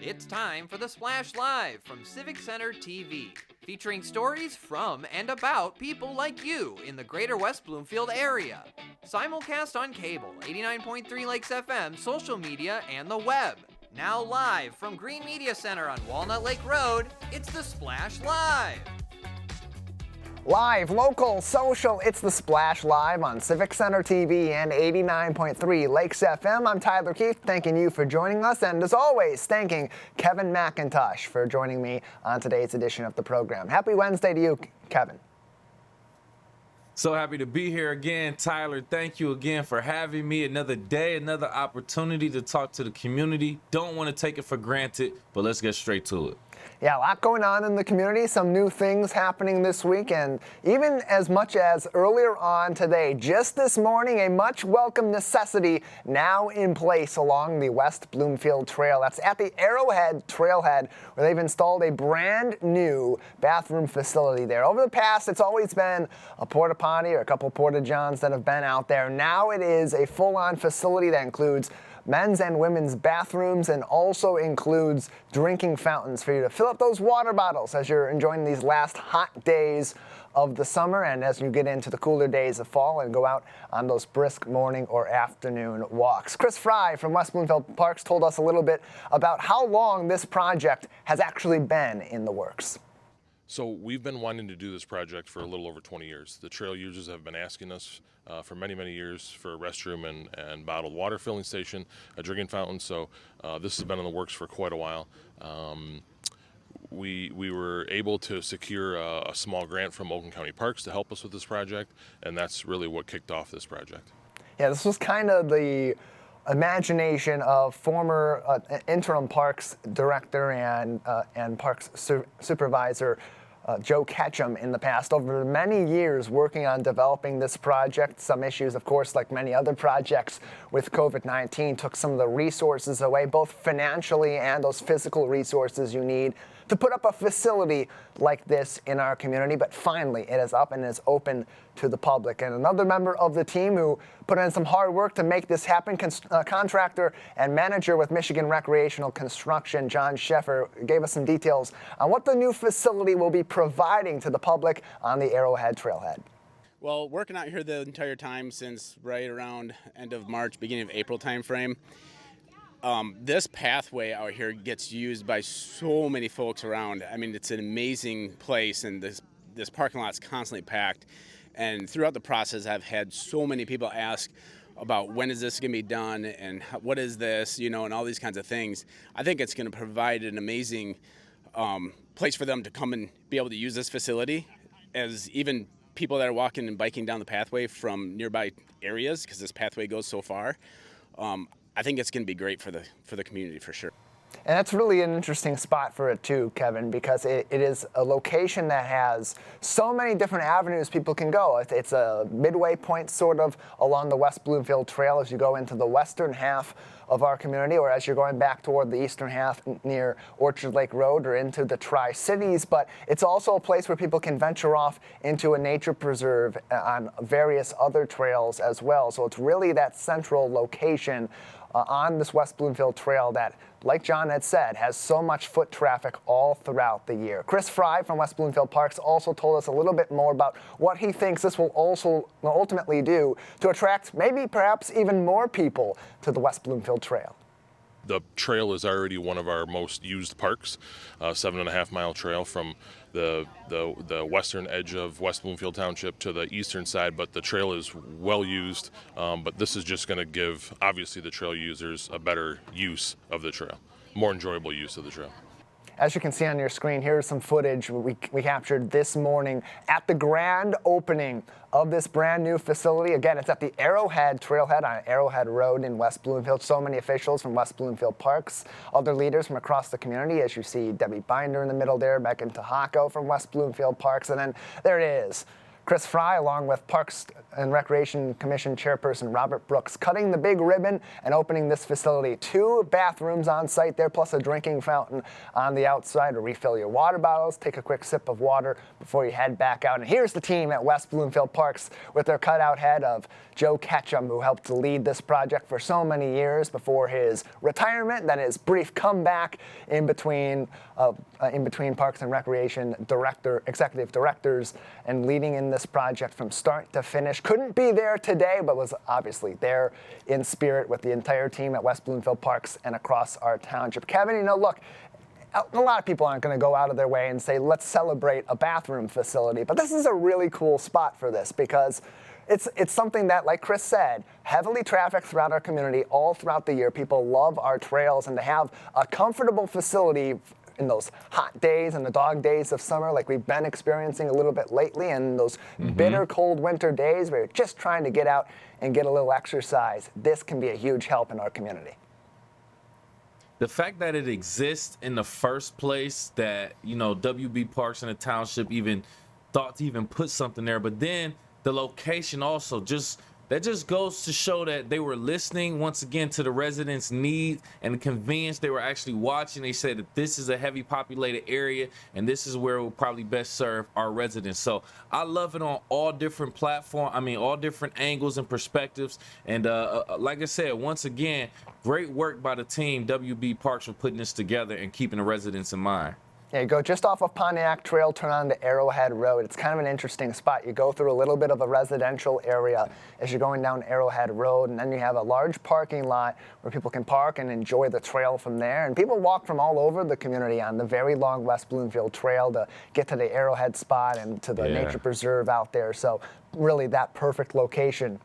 It's time for the Splash Live from Civic Center TV, featuring stories from and about people like you in the greater West Bloomfield area. Simulcast on cable, 89.3 Lakes FM, social media, and the web. Now live from Green Media Center on Walnut Lake Road, it's the Splash Live. Live, local, social, it's the Splash Live on Civic Center TV and 89.3 Lakes FM. I'm Tyler Keith, thanking you for joining us, and as always, thanking Kevin McIntosh for joining me on today's edition of the program. Happy Wednesday to you, Kevin. So happy to be here again, Tyler. Thank you again for having me. Another day, another opportunity to talk to the community. Don't want to take it for granted, but let's get straight to it. Yeah, a lot going on in the community, some new things happening this week, and even as much as earlier on today, just this morning, a much welcome necessity now in place along the West Bloomfield Trail. That's at the Arrowhead Trailhead, where they've installed a brand new bathroom facility there. Over the past, it's always been a porta potty or a couple porta johns that have been out there. Now it is a full-on facility that includes men's and women's bathrooms and also includes drinking fountains for you to fill up those water bottles as you're enjoying these last hot days of the summer and as you get into the cooler days of fall and go out on those brisk morning or afternoon walks. Chris Fry from West Bloomfield Parks told us a little bit about how long this project has actually been in the works. So we've been wanting to do this project for a little over 20 years. The trail users have been asking us for many, many years for a restroom and bottled water filling station, a drinking fountain. So this has been in the works for quite a while. We were able to secure a small grant from Oakland County Parks to help us with this project, and that's really what kicked off this project. Yeah, this was kind of the imagination of former interim parks director and parks supervisor Joe Ketchum in the past. Over many years working on developing this project, some issues, of course, like many other projects with COVID-19, took some of the resources away, both financially and those physical resources you need to put up a facility like this in our community. But finally, it is up and is open to the public. And another member of the team who put in some hard work to make this happen, contractor and manager with Michigan Recreational Construction, John Sheffer, gave us some details on what the new facility will be providing to the public on the Arrowhead Trailhead. Well, working out here the entire time since right around end of March, beginning of April timeframe. This pathway out here gets used by so many folks around. I mean, it's an amazing place, and this parking lot's constantly packed. And throughout the process, I've had so many people ask about when is this going to be done and what is this, and all these kinds of things. I think it's going to provide an amazing place for them to come and be able to use this facility, as even people that are walking and biking down the pathway from nearby areas, because this pathway goes so far. I think it's going to be great for the community for sure. And that's really an interesting spot for it too, Kevin, because it is a location that has so many different avenues people can go. It's a midway point sort of along the West Bloomfield Trail as you go into the western half of our community, or as you're going back toward the eastern half near Orchard Lake Road or into the Tri-Cities. But it's also a place where people can venture off into a nature preserve on various other trails as well. So it's really that central location on this West Bloomfield Trail that, like John had said, has so much foot traffic all throughout the year. Chris Fry from West Bloomfield Parks also told us a little bit more about what he thinks this will also ultimately do to attract maybe perhaps even more people to the West Bloomfield Trail. The trail is already one of our most used parks, 7.5 mile trail from the western edge of West Bloomfield Township to the eastern side, but the trail is well used, but this is just going to give, obviously, the trail users a better use of the trail, more enjoyable use of the trail. As you can see on your screen, here's some footage we captured this morning at the grand opening of this brand new facility. Again, it's at the Arrowhead Trailhead on Arrowhead Road in West Bloomfield. So many officials from West Bloomfield Parks, other leaders from across the community, as you see Debbie Binder in the middle there, Megan Tahako from West Bloomfield Parks, and then there it is. Chris Fry, along with Parks and Recreation Commission Chairperson Robert Brooks, cutting the big ribbon and opening this facility. 2 bathrooms on site there, plus a drinking fountain on the outside to refill your water bottles, take a quick sip of water before you head back out. And here's the team at West Bloomfield Parks with their cutout head of Joe Ketchum, who helped to lead this project for so many years before his retirement, then his brief comeback in between Parks and Recreation executive directors, and leading in this project from start to finish. Couldn't be there today, but was obviously there in spirit with the entire team at West Bloomfield Parks and across our township. Kevin, look, a lot of people aren't going to go out of their way and say, let's celebrate a bathroom facility, but this is a really cool spot for this because it's something that, like Chris said, heavily trafficked throughout our community all throughout the year. People love our trails, and to have a comfortable facility in those hot days and the dog days of summer like we've been experiencing a little bit lately, and those bitter cold winter days where you're just trying to get out and get a little exercise, this can be a huge help in our community. The fact that it exists in the first place, that, WB Parks and the township even thought to even put something there, but then the location also just goes to show that they were listening once again to the residents' needs and the convenience. They were actually watching. They said that this is a heavy populated area and this is where it will probably best serve our residents. So I love it on all different platforms. All different angles and perspectives. And like I said, once again, great work by the team, WB Parks, for putting this together and keeping the residents in mind. Yeah, you go just off of Pontiac Trail, turn on to Arrowhead Road. It's kind of an interesting spot. You go through a little bit of a residential area as you're going down Arrowhead Road, and then you have a large parking lot where people can park and enjoy the trail from there. And people walk from all over the community on the very long West Bloomfield Trail to get to the Arrowhead spot and to the nature preserve out there. So really that perfect location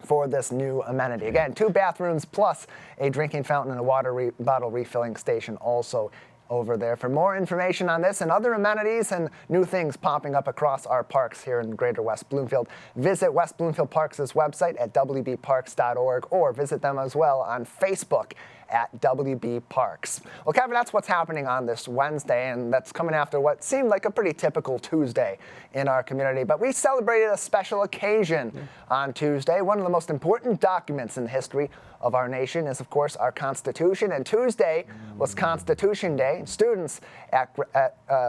for this new amenity. Again, 2 bathrooms plus a drinking fountain and a water bottle refilling station also over there. For more information on this and other amenities and new things popping up across our parks here in Greater West Bloomfield, visit West Bloomfield Parks' website at wbparks.org or visit them as well on Facebook at WB Parks. Well, Kevin, that's what's happening on this Wednesday, and that's coming after what seemed like a pretty typical Tuesday in our community. But we celebrated a special occasion on Tuesday. One of the most important documents in the history of our nation is, of course, our Constitution. And Tuesday was Constitution Day. Students at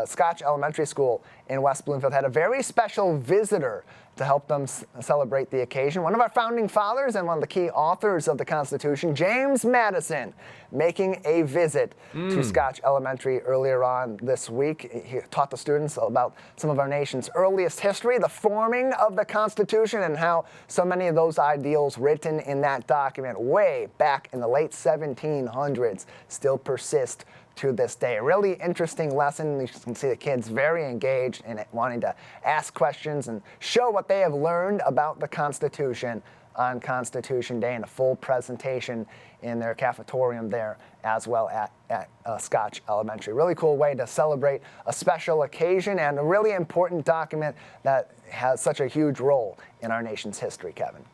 Scotch Elementary School in West Bloomfield had a very special visitor to help them celebrate the occasion. One of our founding fathers and one of the key authors of the Constitution, James Madison, making a visit to Scotch Elementary earlier on this week. He taught the students about some of our nation's earliest history, the forming of the Constitution, and how so many of those ideals written in that document way back in the late 1700s still persist to this day. A really interesting lesson. You can see the kids very engaged in it, wanting to ask questions and show what they have learned about the Constitution on Constitution Day, and a full presentation in their cafetorium there as well at Scotch Elementary. Really cool way to celebrate a special occasion and a really important document that has such a huge role in our nation's history, Kevin.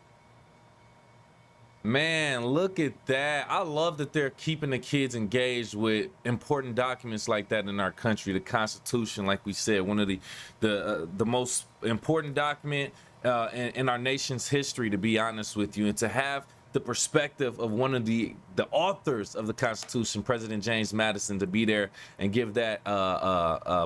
Man, look at that. I love that they're keeping the kids engaged with important documents like that in our country. The Constitution, like we said, one of the most important document in our nation's history, to be honest with you. And to have the perspective of one of the authors of the Constitution, President James Madison, to be there and give that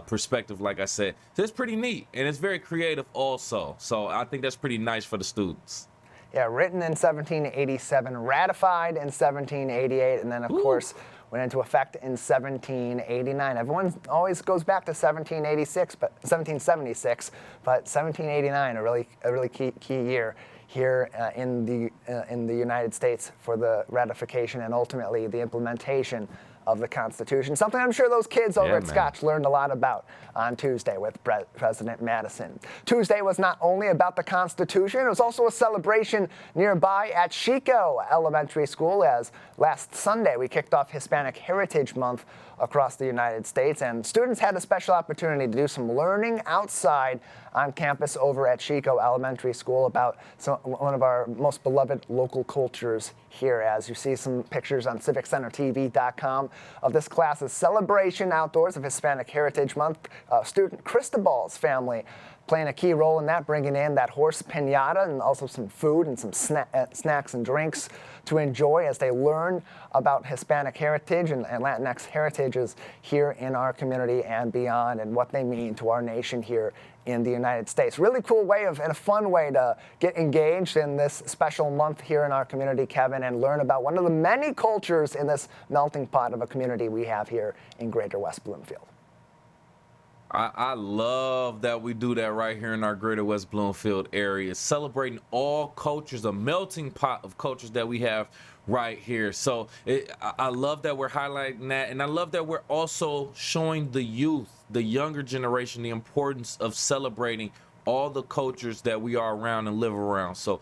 perspective, like I said, that's pretty neat. And it's very creative also. So I think that's pretty nice for the students. Yeah, written in 1787, ratified in 1788, and then, of course, went into effect in 1789. Everyone always goes back to 1776, but 1776, but 1789, a really key year here in the United States for the ratification and ultimately the implementation of the Constitution. Something I'm sure those kids over at Scotch learned a lot about on Tuesday with President Madison. Tuesday was not only about the Constitution, it was also a celebration nearby at Chico Elementary School, as last Sunday we kicked off Hispanic Heritage Month across the United States, and students had a special opportunity to do some learning outside on campus over at Chico Elementary School about one of our most beloved local cultures here, as you see some pictures on civiccentertv.com of this class's celebration outdoors of Hispanic Heritage Month. Student Cristobal's family playing a key role in that, bringing in that horse piñata and also some food and some snacks and drinks to enjoy as they learn about Hispanic heritage and Latinx heritages here in our community and beyond, and what they mean to our nation here in the United States. Really cool way and a fun way to get engaged in this special month here in our community, Kevin, and learn about one of the many cultures in this melting pot of a community we have here in Greater West Bloomfield. I love that we do that right here in our Greater West Bloomfield area, celebrating all cultures, a melting pot of cultures that we have right here. So I love that we're highlighting that, and I love that we're also showing the youth, the younger generation, the importance of celebrating all the cultures that we are around and live around. So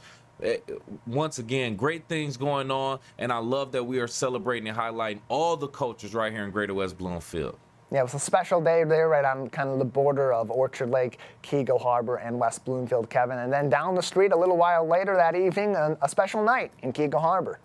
once again, great things going on, and I love that we are celebrating and highlighting all the cultures right here in Greater West Bloomfield. Yeah, it was a special day there right on kind of the border of Orchard Lake, Keego Harbor, and West Bloomfield, Kevin. And then down the street a little while later that evening, a special night in Keego Harbor.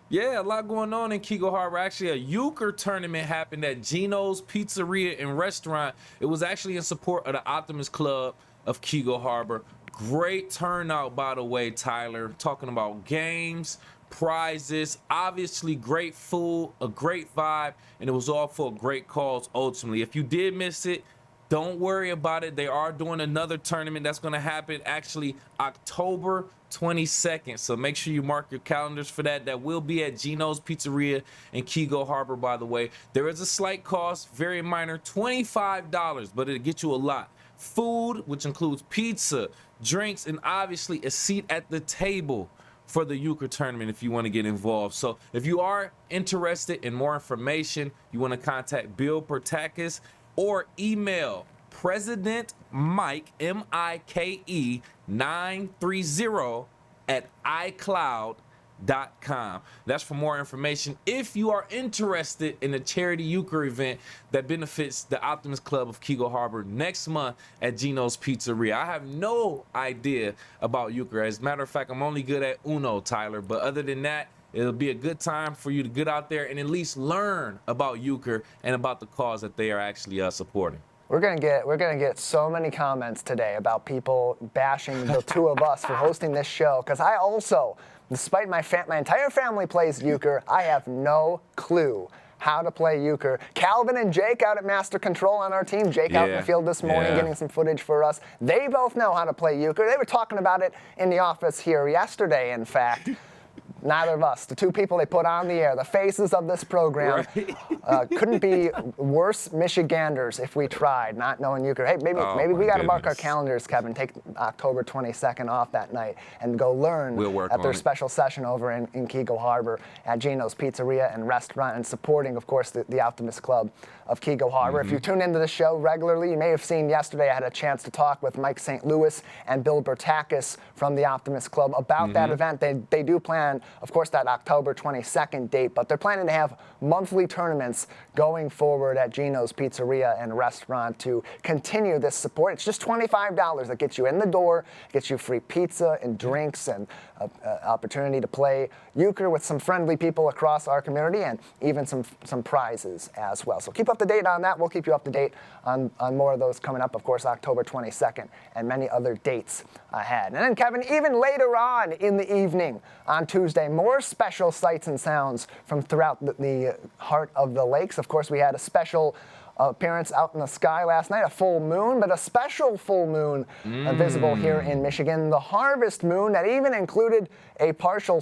Yeah, a lot going on in Keego Harbor. Actually, a euchre tournament happened at Gino's Pizzeria and Restaurant. It was actually in support of the Optimist Club of Keego Harbor. Great turnout, by the way, Tyler. Talking about games, prizes, obviously great food, a great vibe, and it was all for a great cause ultimately. If you did miss it, don't worry about it. They are doing another tournament that's going to happen actually October 22nd. So make sure you mark your calendars for that. That will be at Gino's Pizzeria in Keego Harbor, by the way. There is a slight cost, very minor, $25, but it'll get you a lot. Food, which includes pizza, drinks, and obviously a seat at the table for the euchre tournament if you want to get involved. So if you are interested in more information, you want to contact Bill Pertakis or email President Mike, M-I-K-E 930 at iCloud.com. That's for more information. If you are interested in a charity euchre event that benefits the Optimist Club of Keego Harbor next month at Gino's Pizzeria. I have no idea about euchre. As a matter of fact, I'm only good at Uno, Tyler. But other than that, it'll be a good time for you to get out there and at least learn about euchre and about the cause that they are actually supporting. We're gonna get so many comments today about people bashing the two of us for hosting this show, because I also, despite my entire family plays euchre, I have no clue how to play euchre. Calvin and Jake out at Master Control on our team. Jake out in the field this morning getting some footage for us. They both know how to play euchre. They were talking about it in the office here yesterday, in fact. Neither of us, the two people they put on the air, the faces of this program, couldn't be worse Michiganders if we tried, not knowing euchre. Hey, maybe we got to mark our calendars, Kevin, take October 22nd off that night and go learn at their special session over in Keego Harbor at Gino's Pizzeria and Restaurant, and supporting, of course, the Optimist Club of Keego Harbor. If you tune into the show regularly, you may have seen yesterday I had a chance to talk with Mike St. Louis and Bill Bertakis from the Optimist Club about that event. They do plan, of course, that October 22nd date, but they're planning to have monthly tournaments going forward at Gino's Pizzeria and Restaurant to continue this support. It's just $25 that gets you in the door, gets you free pizza and drinks and opportunity to play euchre with some friendly people across our community, and even some prizes as well. So keep up to date on that. We'll keep you up to date on more of those coming up, of course, October 22nd and many other dates ahead. And then, Kevin, even later on in the evening on Tuesday, more special sights and sounds from throughout the heart of the lakes. Of course, we had a special appearance out in the sky last night, a full moon, but a special full moon visible here in Michigan, the harvest moon that even included a partial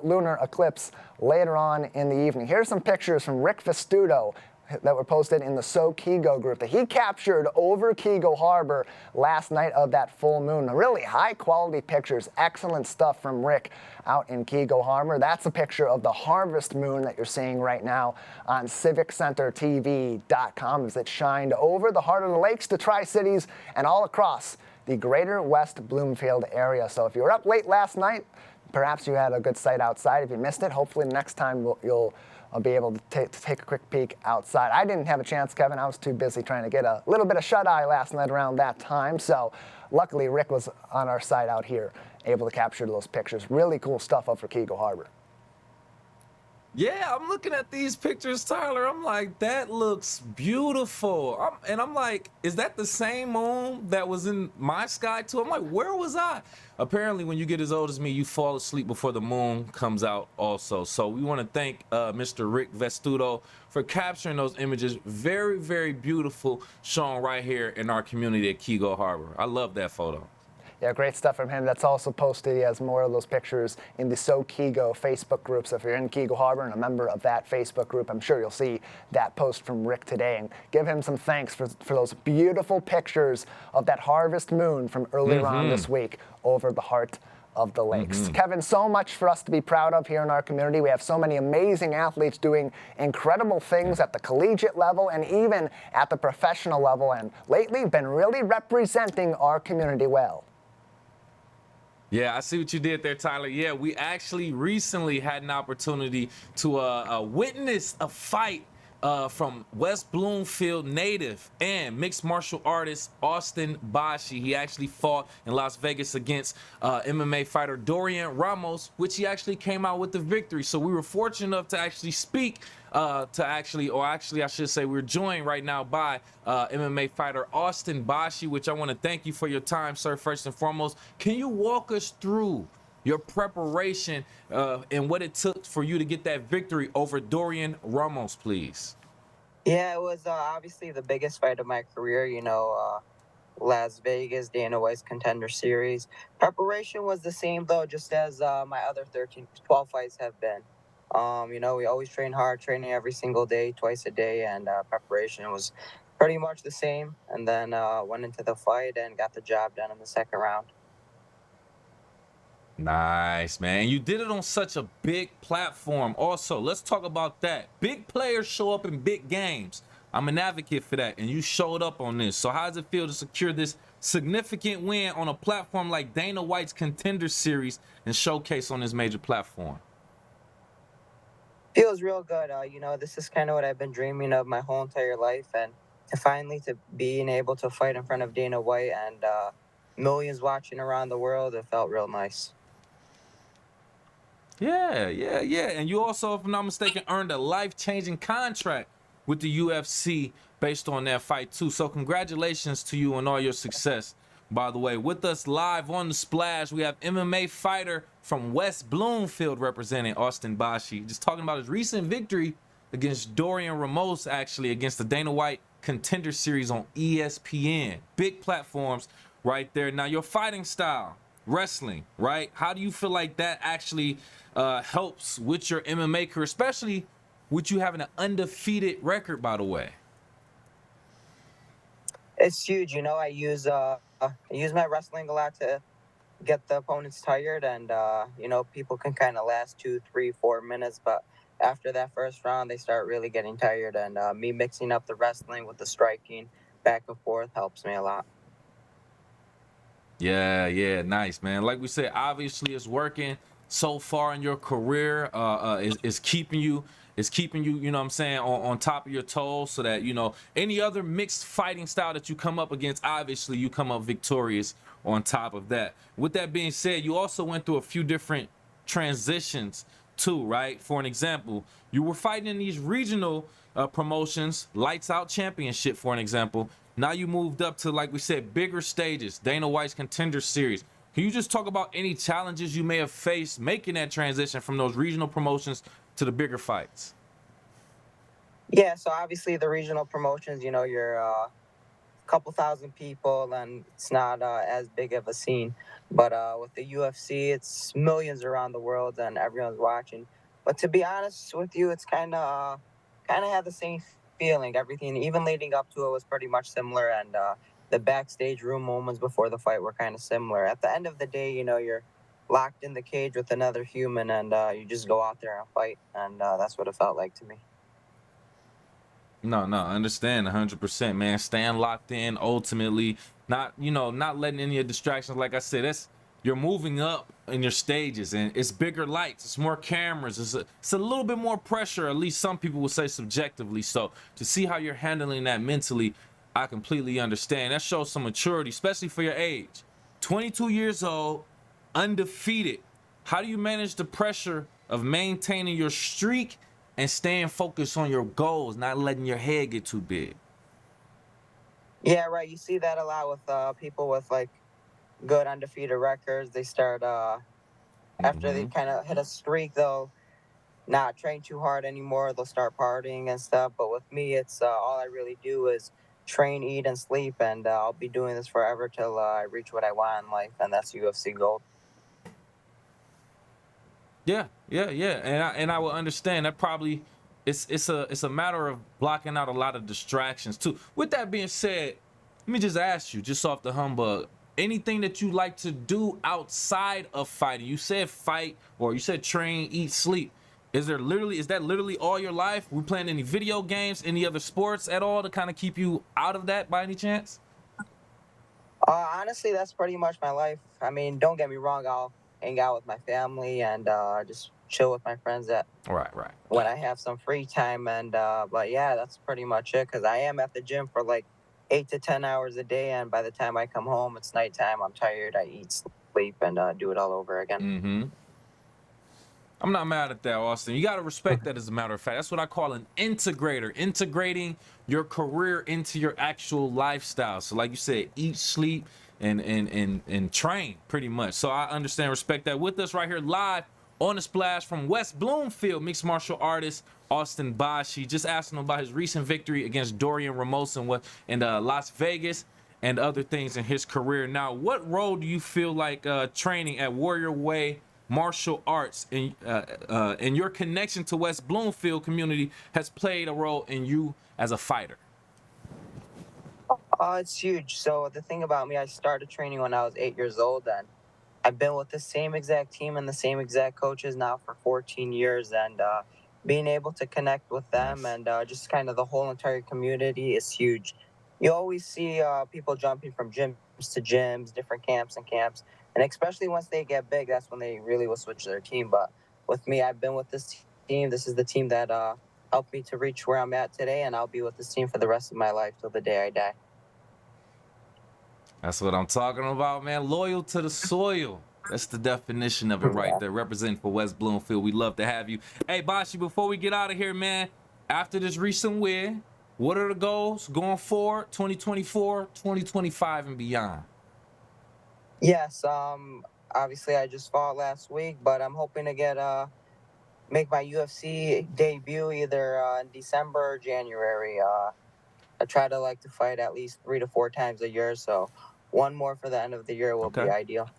lunar eclipse later on in the evening. Here's some pictures from Rick Vestudo that were posted in the So Keego group that he captured over Keego Harbor last night of that full moon. Really high quality pictures, excellent stuff from Rick out in Keego Harbor. That's a picture of the harvest moon that you're seeing right now on CivicCenterTV.com as it shined over the heart of the lakes, the Tri-Cities, and all across the Greater West Bloomfield area. So if you were up late last night, perhaps you had a good sight outside. If you missed it, hopefully next time you'll be able to take a quick peek outside. I didn't have a chance, Kevin. I was too busy trying to get a little bit of shut-eye last night around that time. So luckily, Rick was on our side out here, able to capture those pictures. Really cool stuff up for Keego Harbor. Yeah, I'm looking at these pictures, Tyler. I'm like, that looks beautiful. I'm like, is that the same moon that was in my sky too? I'm like, where was I? Apparently, when you get as old as me, you fall asleep before the moon comes out also. So we want to thank Mr. Rick Vestudo for capturing those images. Very, very beautiful, shown right here in our community at Kego Harbor. I love that photo. Yeah, great stuff from him. That's also posted. He has more of those pictures in the So Kego Facebook group. So if you're in Kego Harbor and a member of that Facebook group, I'm sure you'll see that post from Rick today. And give him some thanks for those beautiful pictures of that harvest moon from earlier on this week over the heart of the lakes. Kevin, so much for us to be proud of here in our community. We have so many amazing athletes doing incredible things at the collegiate level and even at the professional level. And lately, been really representing our community well. Yeah, I see what you did there, Tyler. Yeah, we actually recently had an opportunity to witness a fight from West Bloomfield native and mixed martial artist Austin Bashi. He actually fought in Las Vegas against MMA fighter Dorian Ramos, which he actually came out with the victory. So we were fortunate enough to actually speak I should say we're joined right now by MMA fighter Austin Bashi, which I want to thank you for your time, sir, first and foremost. Can you walk us through your preparation and what it took for you to get that victory over Dorian Ramos, please? Yeah, it was obviously the biggest fight of my career, Las Vegas, Dana White's Contender Series. Preparation was the same, though, just as my other 12 fights have been. We always train hard, training every single day, twice a day, and preparation was pretty much the same. And then went into the fight and got the job done in the second round. Nice, man. You did it on such a big platform. Also, let's talk about that. Big players show up in big games. I'm an advocate for that, and you showed up on this. So how does it feel to secure this significant win on a platform like Dana White's Contender Series and showcase on this major platform? Feels real good. This is kind of what I've been dreaming of my whole entire life, and to being able to fight in front of Dana White and millions watching around the world, it felt real nice. Yeah. And you also, if I'm not mistaken, earned a life-changing contract with the UFC based on that fight too. So congratulations to you on all your success. By the way, with us live on the Splash, we have MMA fighter from West Bloomfield representing Austin Bashi. Just talking about his recent victory against Dorian Ramos, actually, against the Dana White Contender Series on ESPN. Big platforms right there. Now, your fighting style, wrestling, right? How do you feel like that actually helps with your MMA career, especially with you having an undefeated record, by the way? It's huge. I use my wrestling a lot to get the opponents tired, and people can kind of last 2, 3, 4 minutes, but after that first round, they start really getting tired, and me mixing up the wrestling with the striking back and forth helps me a lot. Yeah, nice, man. Like we said, obviously it's working so far in your career. Is keeping you, you know what I'm saying, on top of your toes, so that, any other mixed fighting style that you come up against, obviously you come up victorious on top of that. With that being said, you also went through a few different transitions too, right? For an example, you were fighting in these regional promotions, Lights Out Championship, for an example. Now you moved up to, like we said, bigger stages, Dana White's Contender Series. Can you just talk about any challenges you may have faced making that transition from those regional promotions to the bigger fights? Yeah, so obviously the regional promotions, you're a couple thousand people, and it's not as big of a scene. But with the UFC, it's millions around the world, and everyone's watching. But to be honest with you, it's kind of had the same feeling. Everything, even leading up to it, was pretty much similar, and the backstage room moments before the fight were kind of similar. At the end of the day, you're locked in the cage with another human, and you just go out there and fight, and that's what it felt like to me. No, I understand 100%, man. Staying locked in, ultimately, not letting any of the distractions. Like I said, you're moving up in your stages, and it's bigger lights, it's more cameras, it's a little bit more pressure, at least some people would say subjectively. So to see how you're handling that mentally, I completely understand. That shows some maturity, especially for your age. 22 years old, undefeated. How do you manage the pressure of maintaining your streak and staying focused on your goals, not letting your head get too big. Yeah, right. You see that a lot with people with like good undefeated records. They start after they Hmm. kind of hit a streak, they'll not train too hard anymore. They'll start partying and stuff. But with me, it's all I really do is train, eat, and sleep, and I'll be doing this forever till I reach what I want in life, and that's UFC gold. Yeah, yeah, yeah, and I will understand that probably it's a matter of blocking out a lot of distractions too. With that being said, let me just ask you, just off the humbug, anything that you like to do outside of fighting? You said fight, or you said train, eat, sleep. Is that literally all your life? We playing any video games, any other sports at all to kind of keep you out of that by any chance? Honestly, that's pretty much my life. I mean, don't get me wrong. I'll hang out with my family and just chill with my friends at Right, right. when I have some free time. And but yeah, that's pretty much it. Cause I am at the gym for like 8 to 10 hours a day, and by the time I come home, it's nighttime. I'm tired. I eat, sleep, and do it all over again. Mm-hmm. I'm not mad at that, Austin. You got to respect that, as a matter of fact. That's what I call an integrator, integrating your career into your actual lifestyle. So like you said, eat, sleep, and train pretty much. So I understand, respect that. With us right here live on the Splash from West Bloomfield, mixed martial artist Austin Bashi. Just asking him about his recent victory against Dorian Ramos in Las Vegas and other things in his career. Now, what role do you feel like training at Warrior Way martial arts and your connection to West Bloomfield community has played a role in you as a fighter? It's huge. So the thing about me, I started training when I was 8 years old, and I've been with the same exact team and the same exact coaches now for 14 years, and being able to connect with them Nice. and just kind of the whole entire community is huge. You always see people jumping from gyms to gyms, different camps and camps, and especially once they get big, that's when they really will switch their team. But with me, I've been with this team. This is the team that helped me to reach where I'm at today, and I'll be with this team for the rest of my life till the day I die. That's what I'm talking about, man. Loyal to the soil. That's the definition of it right there. Representing for West Bloomfield. We love to have you. Hey, Bashi, before we get out of here, man, after this recent win, what are the goals going forward, 2024, 2025, and beyond? Yes, obviously I just fought last week, but I'm hoping to make my UFC debut either in December or January. I try to like to fight at least 3 to 4 times a year, so one more for the end of the year will be Okay. ideal.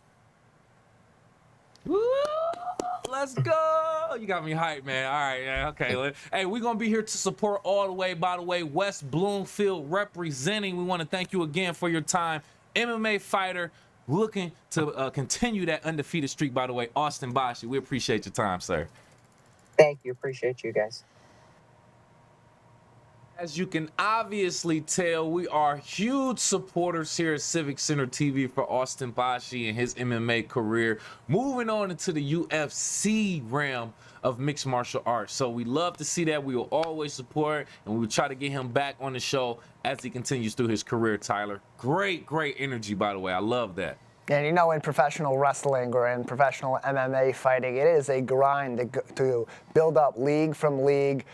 Woo! Let's go. You got me hyped, man. All right, yeah, okay. Hey, we're going to be here to support all the way, by the way, West Bloomfield representing. We want to thank you again for your time. MMA fighter looking to continue that undefeated streak, by the way, Austin Bashi. We appreciate your time, sir. Thank you. Appreciate you guys. As you can obviously tell, we are huge supporters here at Civic Center TV for Austin Bashi and his MMA career, moving on into the UFC realm of mixed martial arts. So we love to see that. We will always support, and we will try to get him back on the show as he continues through his career, Tyler. Great energy, by the way. I love that. And you know, in professional wrestling or in professional MMA fighting, it is a grind to build up league from league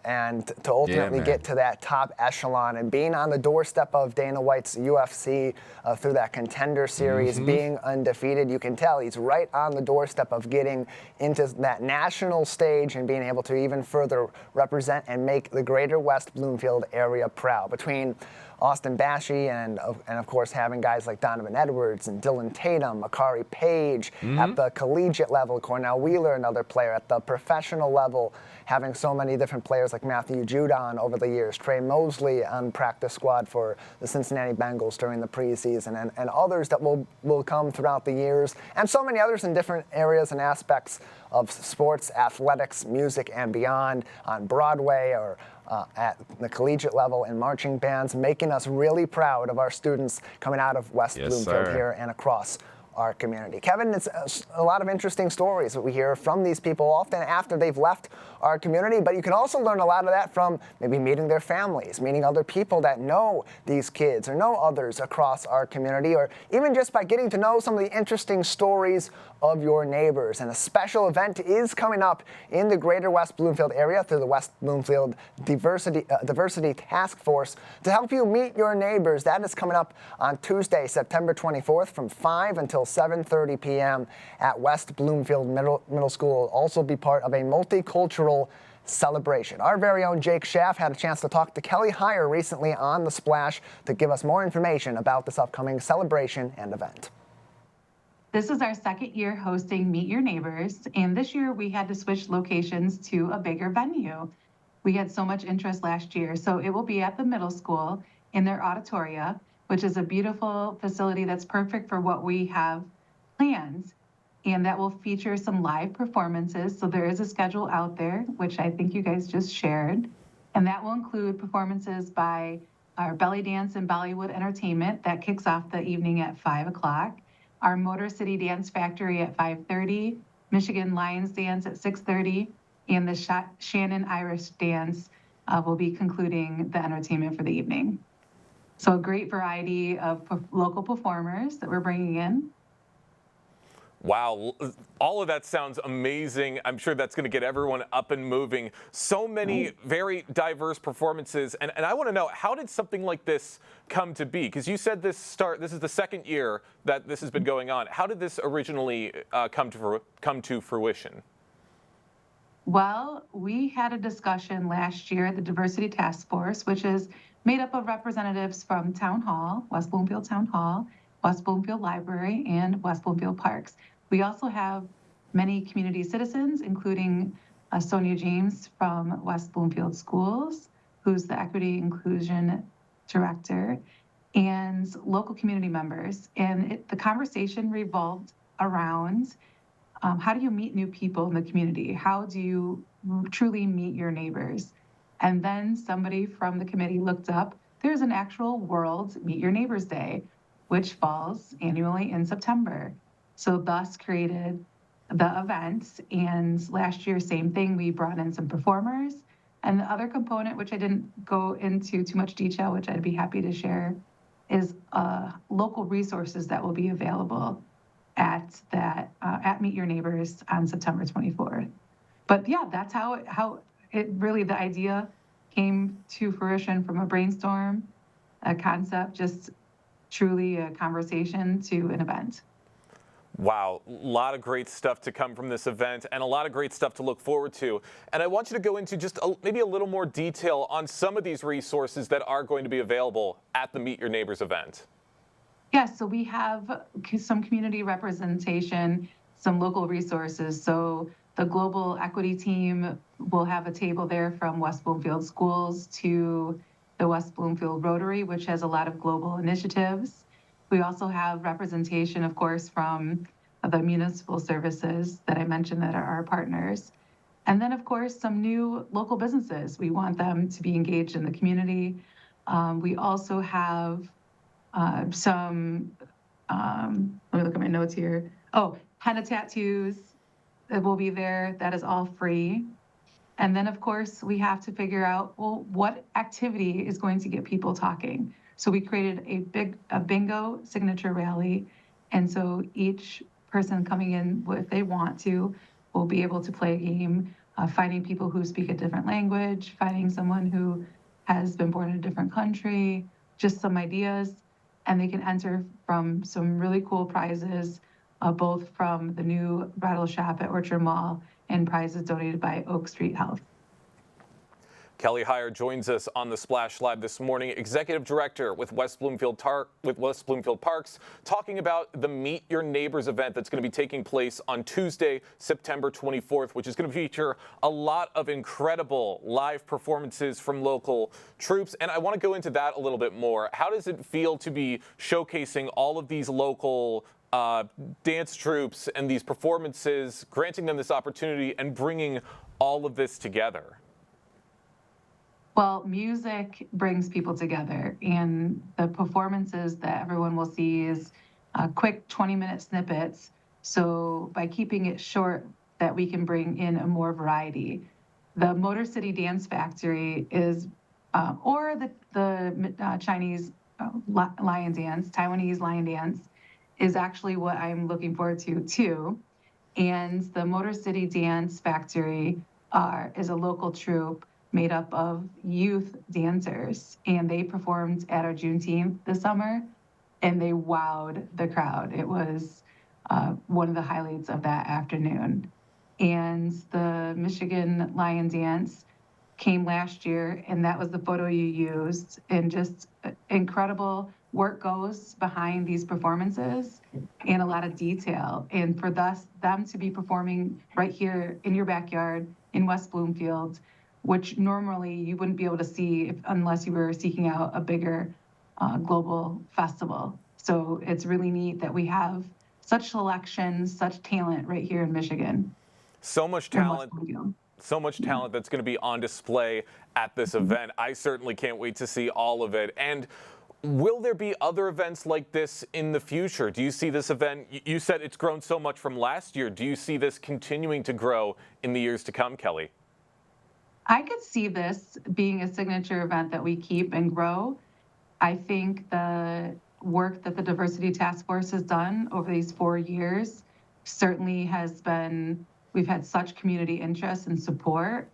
and to ultimately get to that top echelon. And being on the doorstep of Dana White's UFC through that Contender Series, being undefeated, you can tell he's right on the doorstep of getting into that national stage and being able to even further represent and make the greater West Bloomfield area proud. Between Austin Bashi and of course having guys like Donovan Edwards and Dylan Tatum, Makari Page at the collegiate level, Cornell Wheeler, another player at the professional level, having so many different players like Matthew Judon over the years, Trey Mosley on practice squad for the Cincinnati Bengals during the preseason, and others that will come throughout the years, and so many others in different areas and aspects of sports, athletics, music, and beyond on Broadway or at the collegiate level in marching bands, making us really proud of our students coming out of West Bloomfield here and across our community. Kevin, it's a lot of interesting stories that we hear from these people often after they've left our community, but you can also learn a lot of that from maybe meeting their families, meeting other people that know these kids or know others across our community, or even just by getting to know some of the interesting stories of your neighbors. And a special event is coming up in the greater West Bloomfield area through the West Bloomfield Diversity Task Force to help you meet your neighbors. That is coming up on Tuesday, September 24th from 5 until 7:30 p.m. at West Bloomfield Middle School. It'll also be part of a multicultural celebration. Our very own Jake Schaff had a chance to talk to Kelly Heyer recently on The Splash to give us more information about this upcoming celebration and event. This is our second year hosting Meet Your Neighbors, and this year we had to switch locations to a bigger venue. We had so much interest last year, so it will be at the middle school in their auditoria, which is a beautiful facility that's perfect for what we have planned, and that will feature some live performances. So there is a schedule out there, which I think you guys just shared, and that will include performances by our belly dance and Bollywood entertainment that kicks off the evening at 5 o'clock. Our Motor City Dance Factory at 5:30, Michigan Lions Dance at 6:30, and the Shannon Irish Dance will be concluding the entertainment for the evening. So a great variety of local performers that we're bringing in. Wow, all of that sounds amazing. I'm sure that's going to get everyone up and moving. So many very diverse performances. And I want to know, how did something like this come to be? Because you said this is the second year that this has been going on. How did this originally come to fruition? Well, we had a discussion last year at the Diversity Task Force, which is made up of representatives from Town Hall, West Bloomfield Town Hall, West Bloomfield Library, and West Bloomfield Parks. We also have many community citizens, including Sonia James from West Bloomfield Schools, who's the Equity Inclusion Director, and local community members. And the conversation revolved around how do you meet new people in the community? How do you truly meet your neighbors? And then somebody from the committee looked up, there's an actual World Meet Your Neighbors Day, which falls annually in September. So thus created the event. And last year, same thing, we brought in some performers. And the other component, which I didn't go into too much detail, which I'd be happy to share, is local resources that will be available at Meet Your Neighbors on September 24th. But yeah, that's how it really, the idea came to fruition from a brainstorm, a concept, just truly a conversation to an event. Wow, a lot of great stuff to come from this event and a lot of great stuff to look forward to. And I want you to go into just maybe a little more detail on some of these resources that are going to be available at the Meet Your Neighbors event. Yeah, so we have some community representation, some local resources. So the Global Equity Team will have a table there from West Bloomfield Schools to the West Bloomfield Rotary, which has a lot of global initiatives. We also have representation, of course, from the municipal services that I mentioned that are our partners. And then, of course, some new local businesses. We want them to be engaged in the community. We also have some, let me look at my notes here. Oh, henna tattoos that will be there. That is all free. And then, of course, we have to figure out, well, what activity is going to get people talking? So we created a bingo signature rally. And so each person coming in, if they want to, will be able to play a game, finding people who speak a different language, finding someone who has been born in a different country, just some ideas. And they can enter from some really cool prizes, both from the new bridal shop at Orchard Mall and prizes donated by Oak Street Health. Kelly Heyer joins us on the Splash Live this morning, Executive Director with West Bloomfield Parks, talking about the Meet Your Neighbors event that's going to be taking place on Tuesday, September 24th, which is going to feature a lot of incredible live performances from local troops. And I want to go into that a little bit more. How does it feel to be showcasing all of these local dance troops and these performances, granting them this opportunity and bringing all of this together? Well, music brings people together, and the performances that everyone will see is quick 20-minute snippets. So by keeping it short, that we can bring in a more variety. The Motor City Dance Factory is, or the Chinese lion dance, Taiwanese lion dance, is actually what I'm looking forward to too. And the Motor City Dance Factory is a local troupe made up of youth dancers, and they performed at our Juneteenth this summer, and they wowed the crowd. It was one of the highlights of that afternoon. And the Michigan Lion Dance came last year, and that was the photo you used, and just incredible work goes behind these performances and a lot of detail. And for them to be performing right here in your backyard in West Bloomfield, which normally you wouldn't be able to see unless you were seeking out a bigger global festival. So it's really neat that we have such selection, such talent right here in Michigan. So much talent. So much talent that's going to be on display at this event. I certainly can't wait to see all of it. And will there be other events like this in the future? Do you see this event, you said it's grown so much from last year. Do you see this continuing to grow in the years to come, Kelly? I could see this being a signature event that we keep and grow. I think the work that the Diversity Task Force has done over these 4 years certainly has been, we've had such community interest and support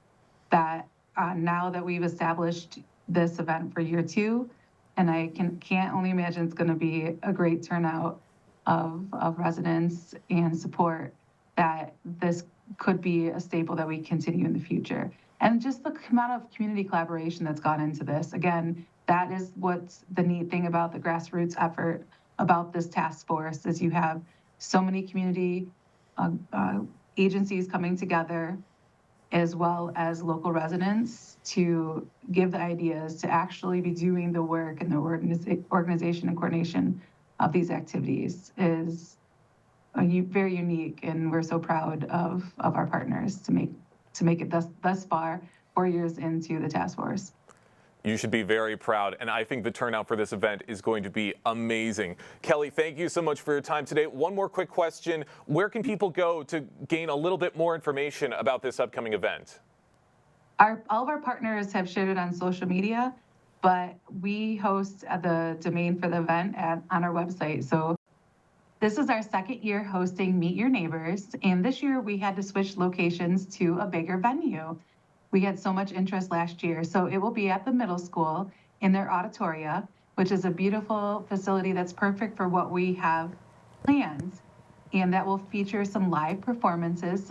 that now that we've established this event for year 2, and I can't only imagine it's going to be a great turnout of residents and support, that this could be a staple that we continue in the future. And just the amount of community collaboration that's gone into this. Again, that is what's the neat thing about the grassroots effort about this task force, is you have so many community agencies coming together, as well as local residents, to give the ideas to actually be doing the work, and the organization and coordination of these activities is very unique, and we're so proud of our partners to make it thus far, 4 years into the task force. You should be very proud, and I think the turnout for this event is going to be amazing. Kelly, thank you so much for your time today. One more quick question. Where can people go to gain a little bit more information about this upcoming event? All of our partners have shared it on social media, but we host the domain for the event on our website. So this is our second year hosting Meet Your Neighbors, and this year we had to switch locations to a bigger venue. We had so much interest last year. So it will be at the middle school in their auditoria, which is a beautiful facility that's perfect for what we have planned. And that will feature some live performances.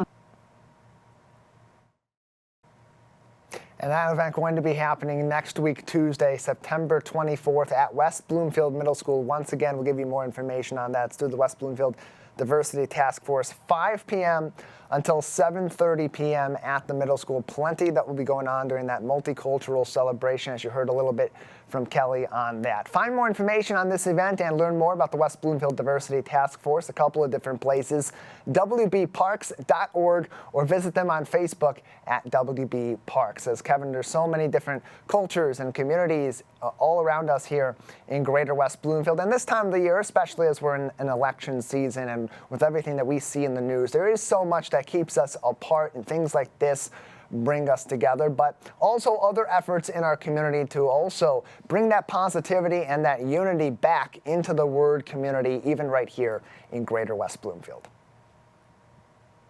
And that event going to be happening next week, Tuesday, September 24th at West Bloomfield Middle School. Once again, we'll give you more information on that. It's through the West Bloomfield Diversity Task Force, 5 p.m. until 7:30 p.m. at the middle school. Plenty that will be going on during that multicultural celebration, as you heard a little bit from Kelly on that. Find more information on this event and learn more about the West Bloomfield Diversity Task Force, a couple of different places, wbparks.org, or visit them on Facebook at WB Parks. As Kevin, there's so many different cultures and communities all around us here in Greater West Bloomfield. And this time of the year, especially as we're in an election season and with everything that we see in the news, there is so much that keeps us apart, and things like this bring us together, but also other efforts in our community to also bring that positivity and that unity back into the word community, even right here in Greater West Bloomfield.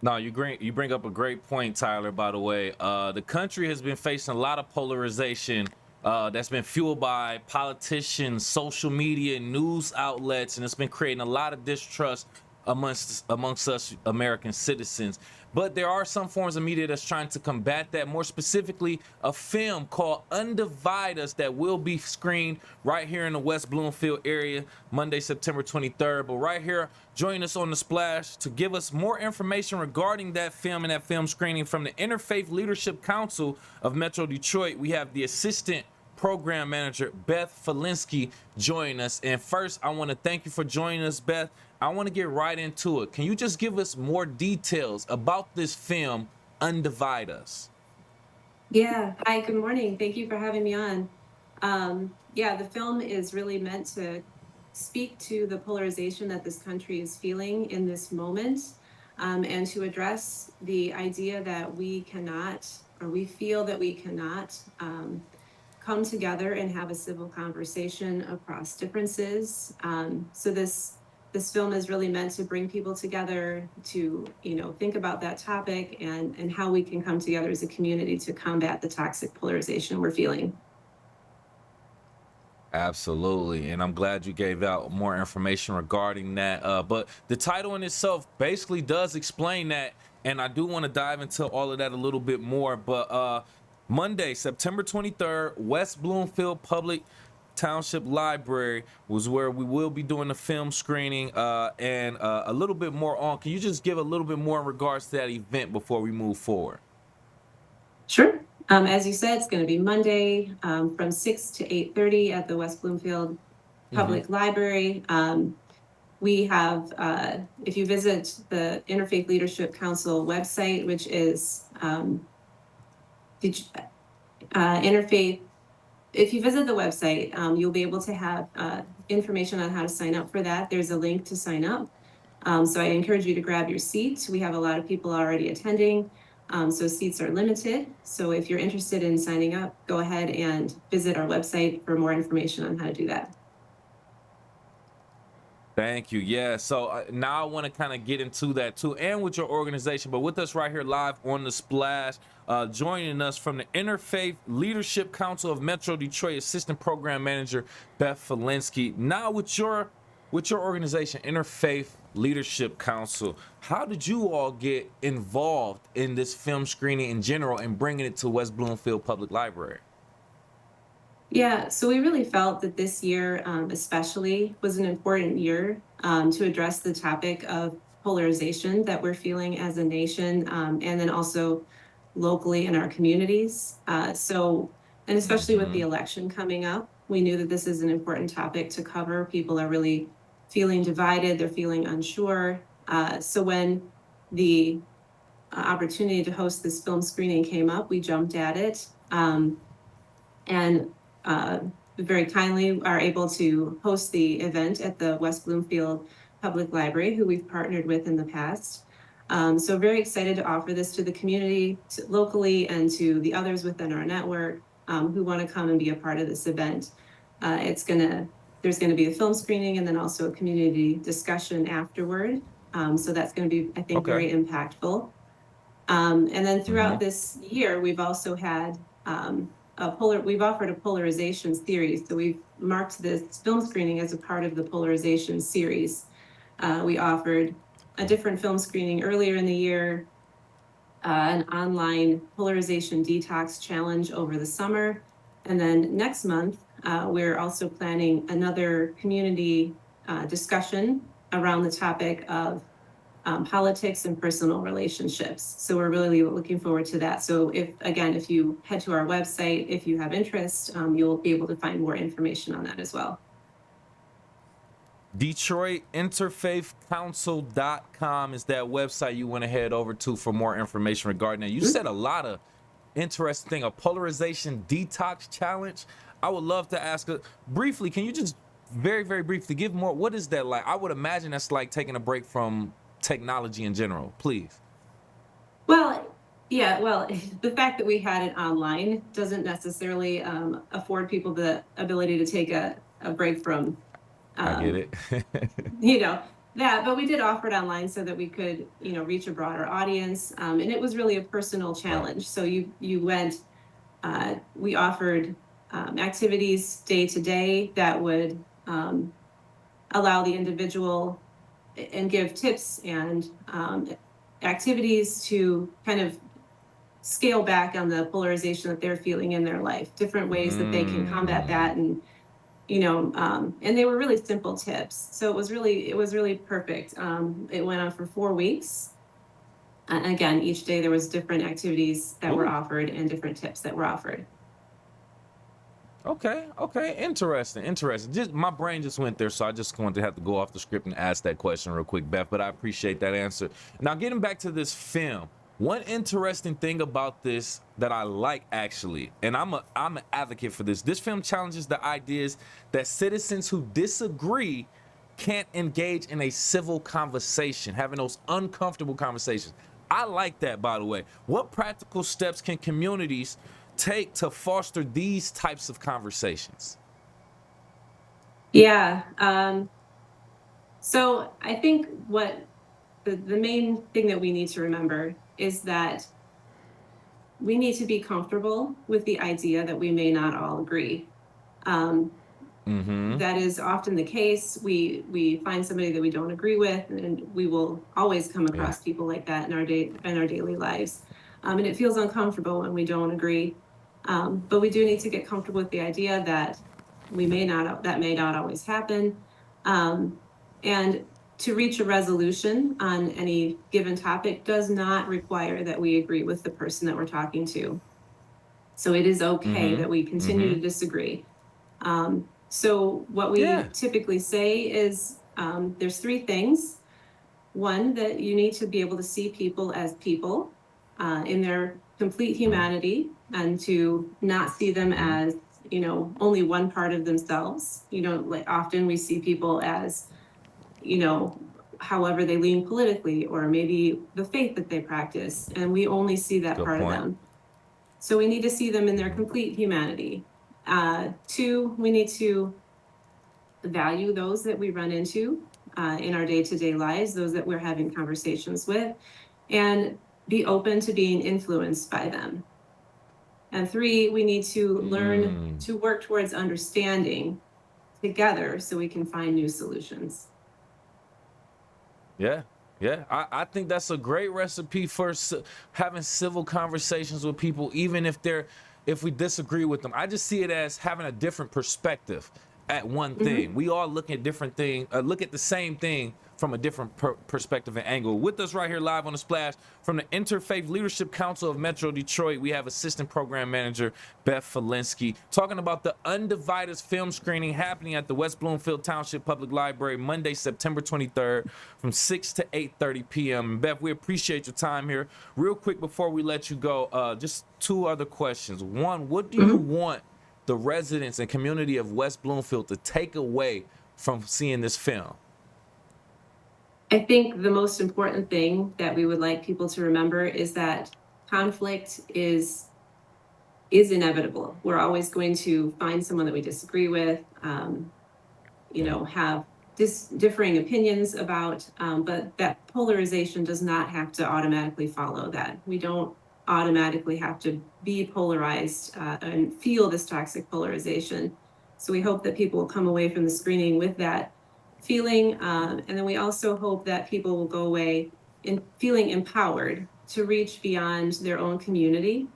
No, you bring up a great point, Tyler, by the way. The country has been facing a lot of polarization that's been fueled by politicians, social media, news outlets, and it's been creating a lot of distrust amongst us American citizens. But there are some forms of media that's trying to combat that. More specifically, a film called Undivide Us that will be screened right here in the West Bloomfield area Monday, September 23rd. But right here, join us on The Splash to give us more information regarding that film and that film screening from the Interfaith Leadership Council of Metro Detroit. We have the Assistant Program Manager, Beth Falinsky, join us. And first, I want to thank you for joining us, Beth. I want to get right into it. Can you just give us more details about this film, Undivide Us? Yeah. Hi, good morning. Thank you for having me on. Yeah, the film is really meant to speak to the polarization that this country is feeling in this moment, and to address the idea that we cannot, or we feel that we cannot, come together and have a civil conversation across differences. So this film is really meant to bring people together to, think about that topic and how we can come together as a community to combat the toxic polarization we're feeling. Absolutely, and I'm glad you gave out more information regarding that. But the title in itself basically does explain that, and I do want to dive into all of that a little bit more. But Monday, September 23rd, West Bloomfield Public Township Library was where we will be doing the film screening, and a little bit more on. Can you just give a little bit more in regards to that event before we move forward? Sure. As you said, it's going to be Monday from 6 to 8:30 at the West Bloomfield Public Library. We have, if you visit the Interfaith Leadership Council website, which is Interfaith, if you visit the website, you'll be able to have information on how to sign up for that. There's a link to sign up. So I encourage you to grab your seat. We have a lot of people already attending. So seats are limited. So if you're interested in signing up, go ahead and visit our website for more information on how to do that. Thank you. Yeah. So now I want to kind of get into that too, and with your organization, but with us right here live on the Splash, joining us from the Interfaith Leadership Council of Metro Detroit, Assistant Program Manager Beth Falinsky. Now with your organization, Interfaith Leadership Council, how did you all get involved in this film screening in general and bringing it to West Bloomfield Public Library? Yeah, so we really felt that this year, especially, was an important year to address the topic of polarization that we're feeling as a nation, and then also locally in our communities. And especially with the election coming up, we knew that this is an important topic to cover. People are really feeling divided, they're feeling unsure. So when the opportunity to host this film screening came up, we jumped at it. And very kindly are able to host the event at the West Bloomfield Public Library, who we've partnered with in the past. So very excited to offer this to the community locally and to the others within our network who want to come and be a part of this event. There's going to be a film screening and then also a community discussion afterward. So that's going to be, I think, very impactful. And then throughout this year, we've also had we've offered a polarization series. So we've marked this film screening as a part of the polarization series. We offered a different film screening earlier in the year, an online polarization detox challenge over the summer. And then next month, we're also planning another community discussion around the topic of politics and personal relationships. So we're really looking forward to that. So if you head to our website, if you have interest, you'll be able to find more information on that as well. DetroitInterfaithCouncil.com is that website you want to head over to for more information regarding that. You said a lot of interesting thing, a polarization detox challenge. I would love to ask briefly, can you just very, very briefly give more, what is that like? I would imagine that's like taking a break from technology in general, please. Well, yeah, the fact that we had it online doesn't necessarily afford people the ability to take a break from I get it. that, but we did offer it online so that we could, reach a broader audience. And it was really a personal challenge. So you went, we offered activities day to day that would allow the individual and give tips and activities to kind of scale back on the polarization that they're feeling in their life, different ways that they can combat that. And and they were really simple tips. So it was really perfect. It went on for 4 weeks. And again, each day there was different activities that were offered and different tips that were offered. Okay. Interesting. Just my brain just went there, so I just wanted to have to go off the script and ask that question real quick, Beth. But I appreciate that answer. Now, getting back to this film, One interesting thing about this that I like, actually, and I'm an advocate for this. This film challenges the ideas that citizens who disagree can't engage in a civil conversation, having those uncomfortable conversations. I like that, by the way. What practical steps can communities take to foster these types of conversations? Yeah. So I think what the main thing that we need to remember is that we need to be comfortable with the idea that we may not all agree. Um, that is often the case. We find somebody that we don't agree with, and we will always come across people like that in our daily lives. And it feels uncomfortable when we don't agree. But we do need to get comfortable with the idea that that may not always happen. And to reach a resolution on any given topic does not require that we agree with the person that we're talking to. So it is okay that we continue to disagree. So what we Yeah. typically say is there's three things. One, that you need to be able to see people as people in their complete humanity, and to not see them as, only one part of themselves. Like often we see people as, however they lean politically, or maybe the faith that they practice, and we only see that Good part of point. them. So we need to see them in their complete humanity. Two, we need to value those that we run into in our day-to-day lives, those that we're having conversations with, and be open to being influenced by them. And three, we need to learn to work towards understanding together so we can find new solutions. Yeah, yeah. I think that's a great recipe for having civil conversations with people, even if we disagree with them. I just see it as having a different perspective at one thing. We all look at different things, look at the same thing from a different perspective and angle. With us right here live on The Splash from the Interfaith Leadership Council of Metro Detroit, we have Assistant Program Manager Beth Falinsky talking about the Undivided film screening happening at the West Bloomfield Township Public Library Monday, September 23rd from 6 to 8:30 p.m. And Beth, we appreciate your time here. Real quick before we let you go, just two other questions. One, what do you want the residents and community of West Bloomfield to take away from seeing this film? I think the most important thing that we would like people to remember is that conflict is inevitable. We're always going to find someone that we disagree with, have differing opinions about, but that polarization does not have to automatically follow that. We don't automatically have to be polarized and feel this toxic polarization. So we hope that people will come away from the screening with that feeling. And then we also hope that people will go away in feeling empowered to reach beyond their own community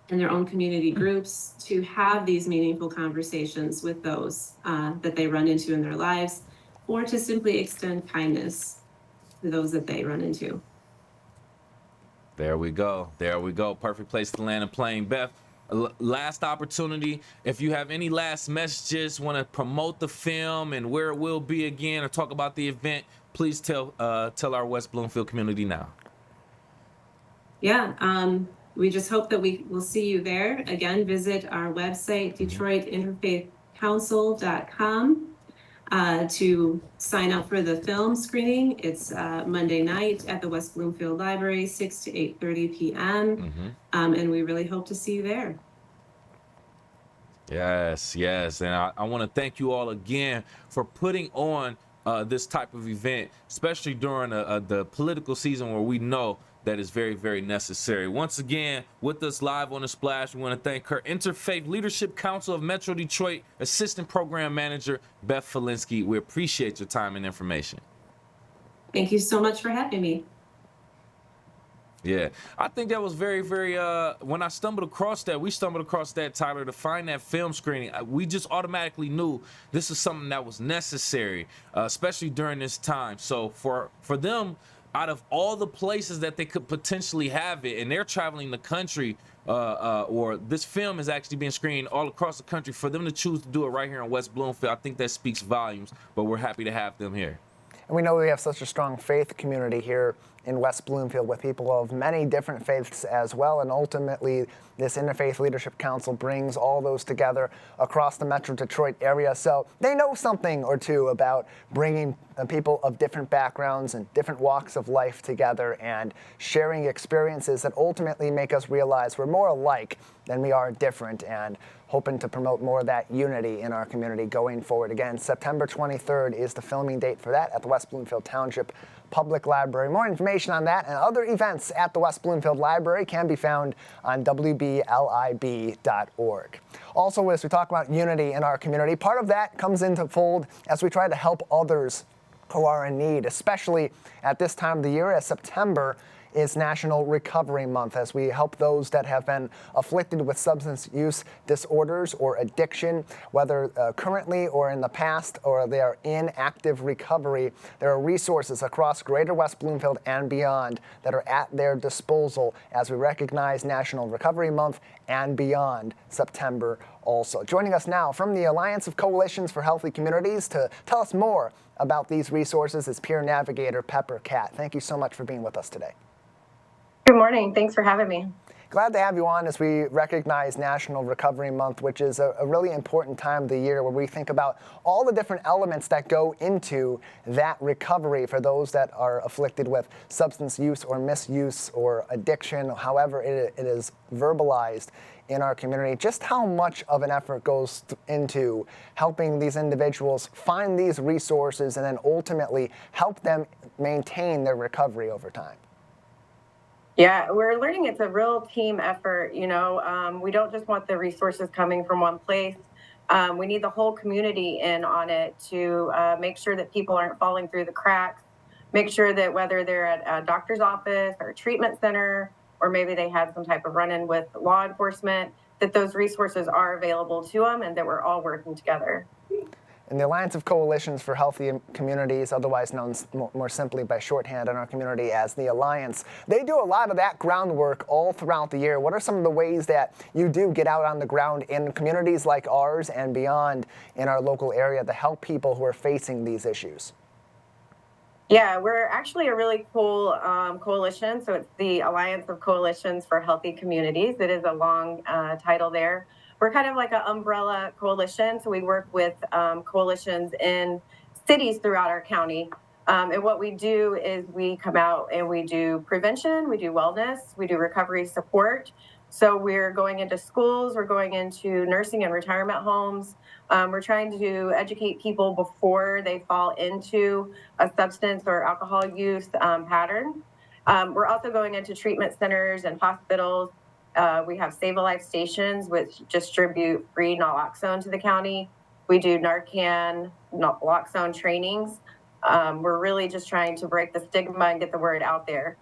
and their own community groups, to have these meaningful conversations with those that they run into in their lives, or to simply extend kindness to those that they run into. There we go. There we go. Perfect place to land a plane. Beth, last opportunity. If you have any last messages, want to promote the film and where it will be again, or talk about the event, please tell our West Bloomfield community now. Yeah, we just hope that we will see you there. Again, visit our website, DetroitInterfaithCouncil.com. To sign up for the film screening. It's Monday night at the West Bloomfield Library, 6 to 8:30 p.m. And we really hope to see you there. Yes, yes. And I want to thank you all again for putting on this type of event, especially during the political season where we know that is very, very necessary. Once again, with us live on The Splash, we want to thank her Interfaith Leadership Council of Metro Detroit Assistant Program Manager, Beth Falinsky. We appreciate your time and information. Thank you so much for having me. Yeah, I think that was very, very, when we stumbled across that, Tyler, to find that film screening, we just automatically knew this is something that was necessary, especially during this time. So for them, out of all the places that they could potentially have it, and they're traveling the country, or this film is actually being screened all across the country, for them to choose to do it right here in West Bloomfield, I think that speaks volumes, but we're happy to have them here. And we know we have such a strong faith community here in West Bloomfield with people of many different faiths as well. And ultimately, this Interfaith Leadership Council brings all those together across the Metro Detroit area. So they know something or two about bringing people of different backgrounds and different walks of life together and sharing experiences that ultimately make us realize we're more alike than we are different, and hoping to promote more of that unity in our community going forward. Again, September 23rd is the filming date for that at the West Bloomfield Township Public Library. More information on that and other events at the West Bloomfield Library can be found on wblib.org. Also, as we talk about unity in our community, part of that comes into fold as we try to help others who are in need, especially at this time of the year, as September is National Recovery Month, as we help those that have been afflicted with substance use disorders or addiction, whether currently or in the past, or they are in active recovery. There are resources across Greater West Bloomfield and beyond that are at their disposal as we recognize National Recovery Month and beyond September also. Joining us now from the Alliance of Coalitions for Healthy Communities to tell us more about these resources is peer navigator Pepper Catt. Thank you so much for being with us today. Good morning. Thanks for having me. Glad to have you on as we recognize National Recovery Month, which is a really important time of the year where we think about all the different elements that go into that recovery for those that are afflicted with substance use or misuse or addiction, however it is verbalized in our community. Just how much of an effort goes into helping these individuals find these resources and then ultimately help them maintain their recovery over time? Yeah, we're learning it's a real team effort. We don't just want the resources coming from one place. We need the whole community in on it to make sure that people aren't falling through the cracks, make sure that whether they're at a doctor's office or a treatment center, or maybe they had some type of run-in with law enforcement, that those resources are available to them and that we're all working together. And the Alliance of Coalitions for Healthy Communities, otherwise known more simply by shorthand in our community as the Alliance, they do a lot of that groundwork all throughout the year. What are some of the ways that you do get out on the ground in communities like ours and beyond in our local area to help people who are facing these issues? Yeah, we're actually a really cool coalition. So it's the Alliance of Coalitions for Healthy Communities. It is a long title there. We're kind of like an umbrella coalition. So we work with coalitions in cities throughout our county. And what we do is we come out and we do prevention, we do wellness, we do recovery support. So we're going into schools, we're going into nursing and retirement homes. We're trying to educate people before they fall into a substance or alcohol use pattern. We're also going into treatment centers and hospitals. We have Save a Life stations, which distribute free naloxone to the county. We do Narcan, naloxone trainings. We're really just trying to break the stigma and get the word out there.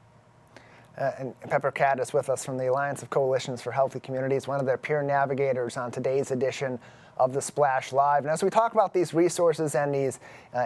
And Pepper Catt is with us from the Alliance of Coalitions for Healthy Communities, one of their peer navigators on today's edition of the Splash Live. And as we talk about these resources and these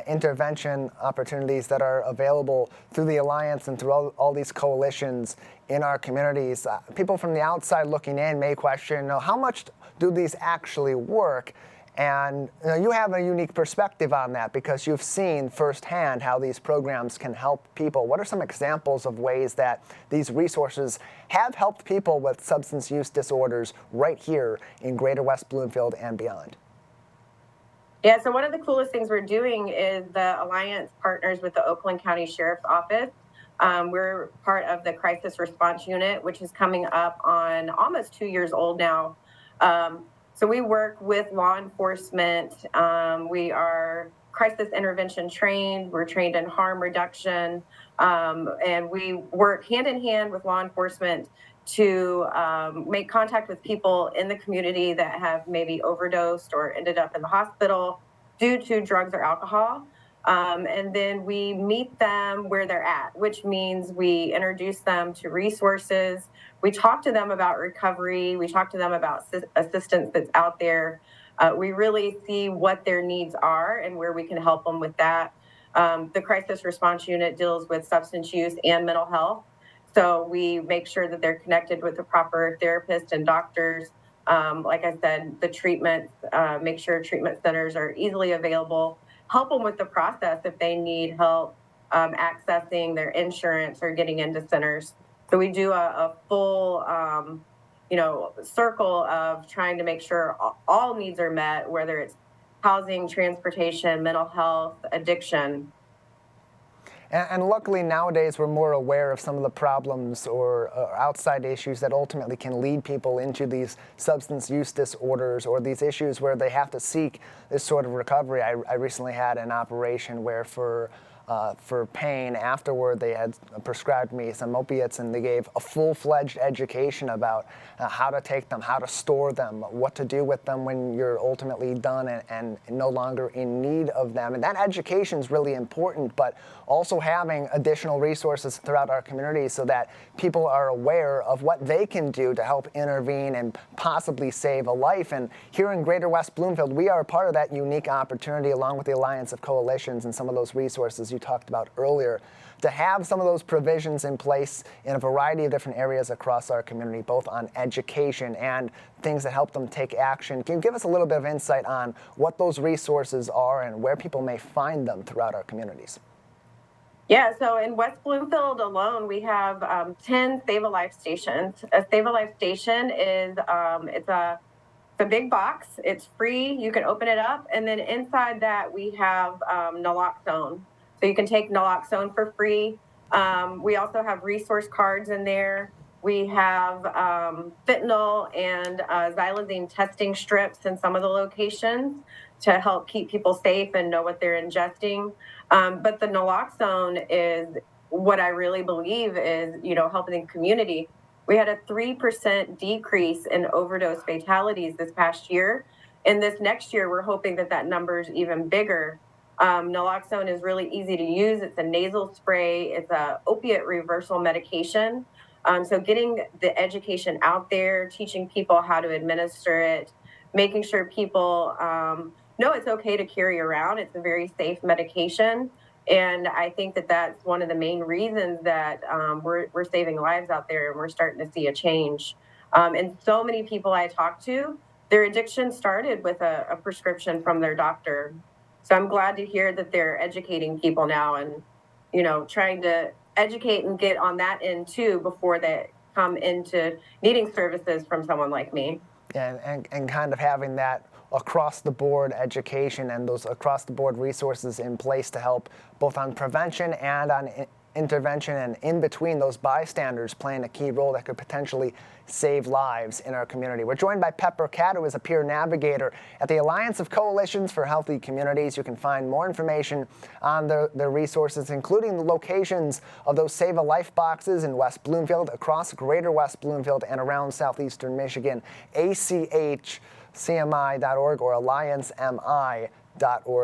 intervention opportunities that are available through the Alliance and through all these coalitions in our communities, people from the outside looking in may question, how much do these actually work? And you have a unique perspective on that because you've seen firsthand how these programs can help people. What are some examples of ways that these resources have helped people with substance use disorders right here in Greater West Bloomfield and beyond? Yeah, so one of the coolest things we're doing is the Alliance partners with the Oakland County Sheriff's Office. We're part of the Crisis Response Unit, which is coming up on almost 2 years old now. So we work with law enforcement. We are crisis intervention trained. We're trained in harm reduction. And we work hand in hand with law enforcement to make contact with people in the community that have maybe overdosed or ended up in the hospital due to drugs or alcohol. And then we meet them where they're at, which means we introduce them to resources. We talk to them about recovery. We talk to them about assistance that's out there. We really see what their needs are and where we can help them with that. The Crisis Response Unit deals with substance use and mental health. So we make sure that they're connected with the proper therapists and doctors. Like I said, the treatments, make sure treatment centers are easily available. help them with the process if they need help accessing their insurance or getting into centers. So we do a full, circle of trying to make sure all needs are met, whether it's housing, transportation, mental health, addiction. And luckily nowadays we're more aware of some of the problems or outside issues that ultimately can lead people into these substance use disorders or these issues where they have to seek this sort of recovery. I recently had an operation where for pain afterward they had prescribed me some opiates, and they gave a full-fledged education about how to take them, how to store them, what to do with them when you're ultimately done and no longer in need of them. And that education is really important, but also having additional resources throughout our community so that people are aware of what they can do to help intervene and possibly save a life. And here in Greater West Bloomfield, we are a part of that unique opportunity, along with the Alliance of Coalitions and some of those resources you talked about earlier, to have some of those provisions in place in a variety of different areas across our community, both on education and things that help them take action. Can you give us a little bit of insight on what those resources are and where people may find them throughout our communities? Yeah, so in West Bloomfield alone, we have 10 Save a Life stations. A Save a Life station is it's a big box. It's free. You can open it up, and then inside that we have naloxone. So you can take naloxone for free. We also have resource cards in there. We have fentanyl and xylazine testing strips in some of the locations to help keep people safe and know what they're ingesting. But the naloxone is what I really believe is, helping the community. We had a 3% decrease in overdose fatalities this past year. And this next year, we're hoping that number is even bigger. Naloxone is really easy to use. It's a nasal spray. It's a opiate reversal medication. So getting the education out there, teaching people how to administer it, making sure people know it's okay to carry around. It's a very safe medication. And I think that's one of the main reasons that we're saving lives out there, and we're starting to see a change. And so many people I talk to, their addiction started with a prescription from their doctor. So I'm glad to hear that they're educating people now and, trying to educate and get on that end too before they come into needing services from someone like me. And kind of having that across the board education and those across the board resources in place to help both on prevention and on intervention, and in between, those bystanders playing a key role that could potentially save lives in our community. We're joined by Pepper Catt, who is a peer navigator at the Alliance of Coalitions for Healthy Communities. You can find more information on their resources, including the locations of those Save a Life boxes in West Bloomfield, across Greater West Bloomfield, and around southeastern Michigan, achcmi.org or alliancemi.org.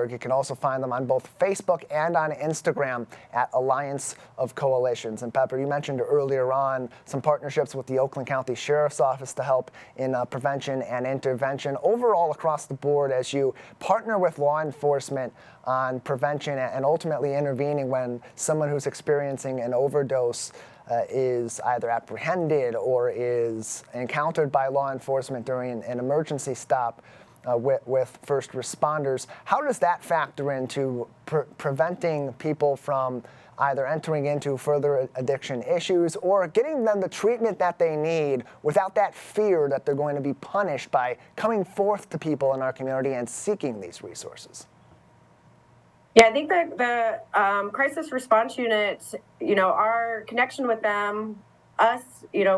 You can also find them on both Facebook and on Instagram at Alliance of Coalitions. And Pepper, you mentioned earlier on some partnerships with the Oakland County Sheriff's Office to help in prevention and intervention. Overall, across the board, as you partner with law enforcement on prevention and ultimately intervening when someone who's experiencing an overdose is either apprehended or is encountered by law enforcement during an emergency stop, with first responders. How does that factor into preventing people from either entering into further addiction issues or getting them the treatment that they need without that fear that they're going to be punished by coming forth to people in our community and seeking these resources? Yeah, I think that the crisis response unit, our connection with them, us,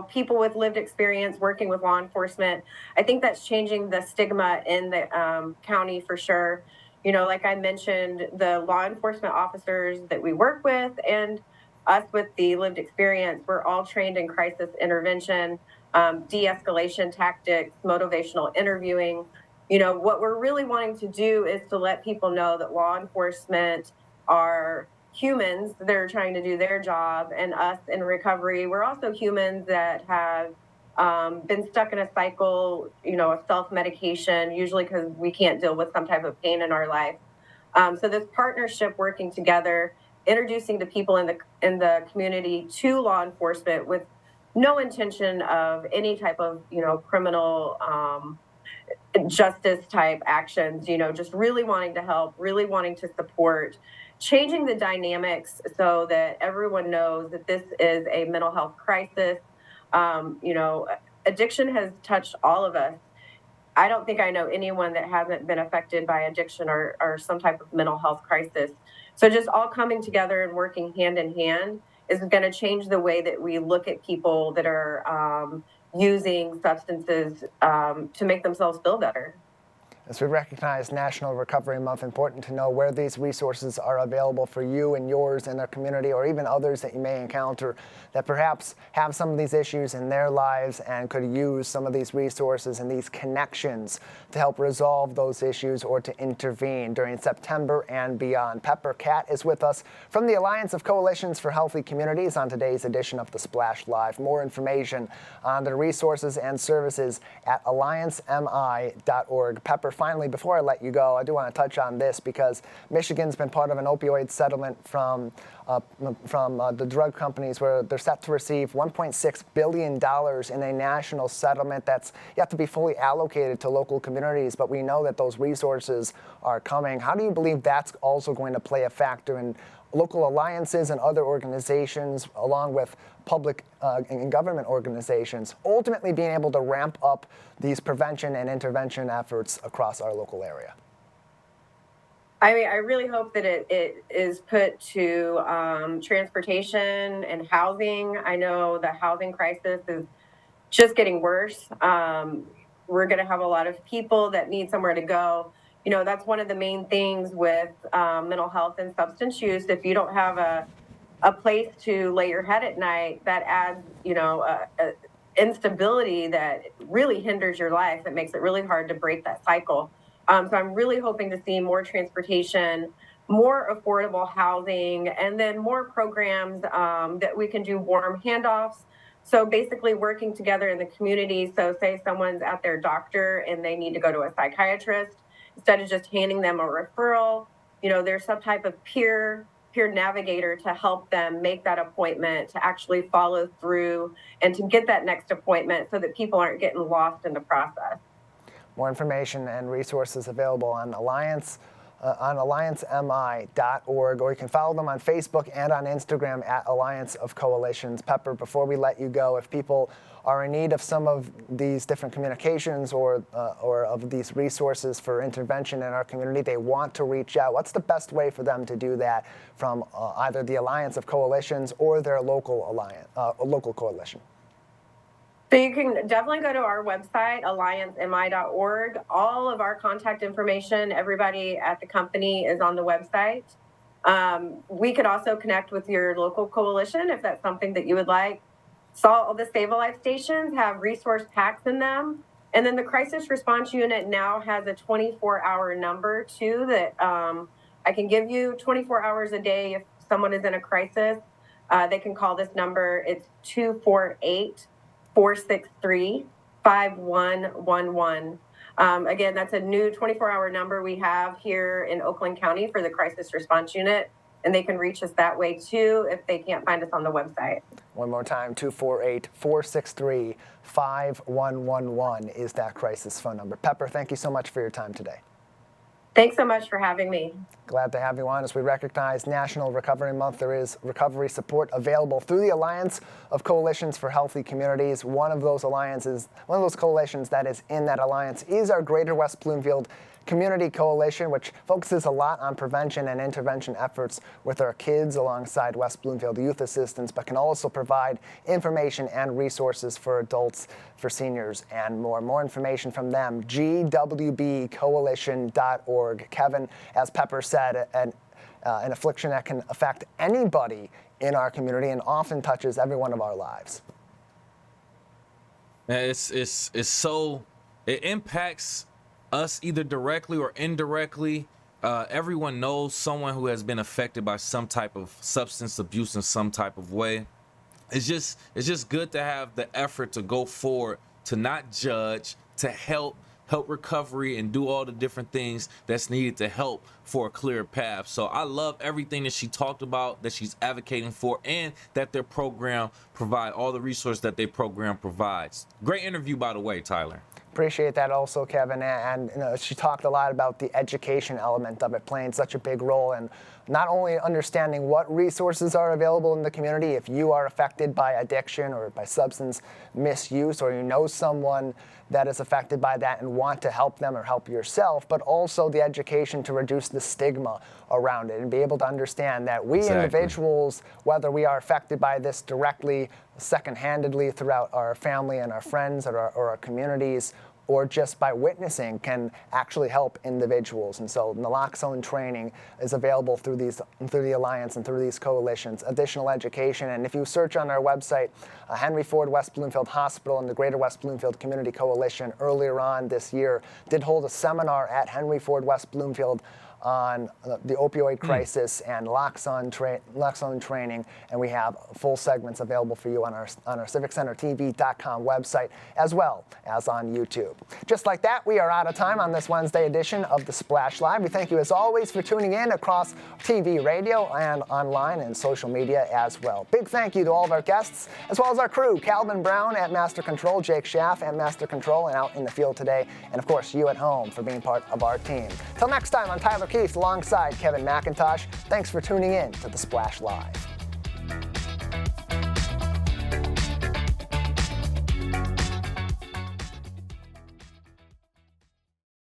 people with lived experience working with law enforcement, I think that's changing the stigma in the county for sure. Like I mentioned, the law enforcement officers that we work with and us with the lived experience, we're all trained in crisis intervention, de-escalation tactics, motivational interviewing. What we're really wanting to do is to let people know that law enforcement are humans that are trying to do their job, and us in recovery, we're also humans that have been stuck in a cycle, of self-medication, usually because we can't deal with some type of pain in our life. So this partnership, working together, introducing the people in the community to law enforcement with no intention of any type of, criminal justice type actions, just really wanting to help, really wanting to support, changing the dynamics so that everyone knows that this is a mental health crisis. Addiction has touched all of us. I don't think I know anyone that hasn't been affected by addiction or some type of mental health crisis. So just all coming together and working hand in hand is going to change the way that we look at people that are using substances to make themselves feel better. As we recognize National Recovery Month, important to know where these resources are available for you and yours in our community, or even others that you may encounter that perhaps have some of these issues in their lives and could use some of these resources and these connections to help resolve those issues or to intervene during September and beyond. Pepper Cat is with us from the Alliance of Coalitions for Healthy Communities on today's edition of the Splash Live. More information on the resources and services at alliancemi.org. Pepper, finally, before I let you go, I do want to touch on this because Michigan's been part of an opioid settlement from the drug companies where they're set to receive $1.6 billion in a national settlement that's yet to be fully allocated to local communities, but we know that those resources are coming. How do you believe that's also going to play a factor in local alliances and other organizations, along with public and government organizations, ultimately being able to ramp up these prevention and intervention efforts across our local area? I mean, I really hope that it is put to transportation and housing. I know the housing crisis is just getting worse. We're going to have a lot of people that need somewhere to go. That's one of the main things with mental health and substance use. If you don't have a place to lay your head at night, that adds, a instability that really hinders your life. It makes it really hard to break that cycle. So I'm really hoping to see more transportation, more affordable housing, and then more programs that we can do warm handoffs. So basically working together in the community. So say someone's at their doctor and they need to go to a psychiatrist, instead of just handing them a referral, there's some type of peer navigator to help them make that appointment, to actually follow through and to get that next appointment so that people aren't getting lost in the process. More information and resources available on alliancemi.org, or you can follow them on Facebook and on Instagram at Alliance of Coalitions. Pepper, before we let you go, if people are in need of some of these different communications or of these resources for intervention in our community, they want to reach out, what's the best way for them to do that from either the Alliance of Coalitions or their local coalition? So you can definitely go to our website, alliancemi.org. All of our contact information, everybody at the company is on the website. We could also connect with your local coalition if that's something that you would like. All the Save a Life stations have resource packs in them. And then the crisis response unit now has a 24-hour number too that I can give you 24 hours a day if someone is in a crisis. They can call this number. It's 248-463-5111. Again, that's a new 24-hour number we have here in Oakland County for the crisis response unit, and they can reach us that way too if they can't find us on the website. One more time, 248-463-5111 is that crisis phone number. Pepper, thank you so much for your time today. Thanks so much for having me. Glad to have you on. As we recognize National Recovery Month, there is recovery support available through the Alliance of Coalitions for Healthy Communities. One of those coalitions that is in that alliance is our Greater West Bloomfield Community Coalition, which focuses a lot on prevention and intervention efforts with our kids alongside West Bloomfield Youth Assistance, but can also provide information and resources for adults, for seniors, and more. More information from them, gwbcoalition.org. Kevin, as Pepper said, an affliction that can affect anybody in our community and often touches every one of our lives. It impacts us either directly or indirectly. Everyone knows someone who has been affected by some type of substance abuse in some type of way. It's just good to have the effort to go forward, to not judge, to help recovery and do all the different things that's needed to help for a clear path. So I love everything that she talked about, that she's advocating for, and that their program provide all the resources that their program provides. Great interview, by the way, Tyler. Appreciate that also, Kevin. And she talked a lot about the education element of it playing such a big role, and not only understanding what resources are available in the community if you are affected by addiction or by substance misuse, or you know someone that is affected by that and want to help them or help yourself, but also the education to reduce the stigma around it and be able to understand that we individuals, whether we are affected by this directly, second-handedly throughout our family and our friends or our communities, or just by witnessing, can actually help individuals. And so naloxone training is available through the Alliance and through these coalitions, additional education. And if you search on our website, Henry Ford West Bloomfield Hospital and the Greater West Bloomfield Community Coalition earlier on this year did hold a seminar at Henry Ford West Bloomfield on the opioid crisis and naloxone training, and we have full segments available for you on our CivicCenterTV.com website, as well as on YouTube. Just like that, we are out of time on this Wednesday edition of the Splash Live. We thank you as always for tuning in across TV, radio, and online and social media as well. Big thank you to all of our guests, as well as our crew, Calvin Brown at Master Control, Jake Schaff at Master Control and out in the field today, and of course you at home for being part of our team. Till next time, I'm Tyler Keith alongside Kevin McIntosh. Thanks for tuning in to the Splash Live.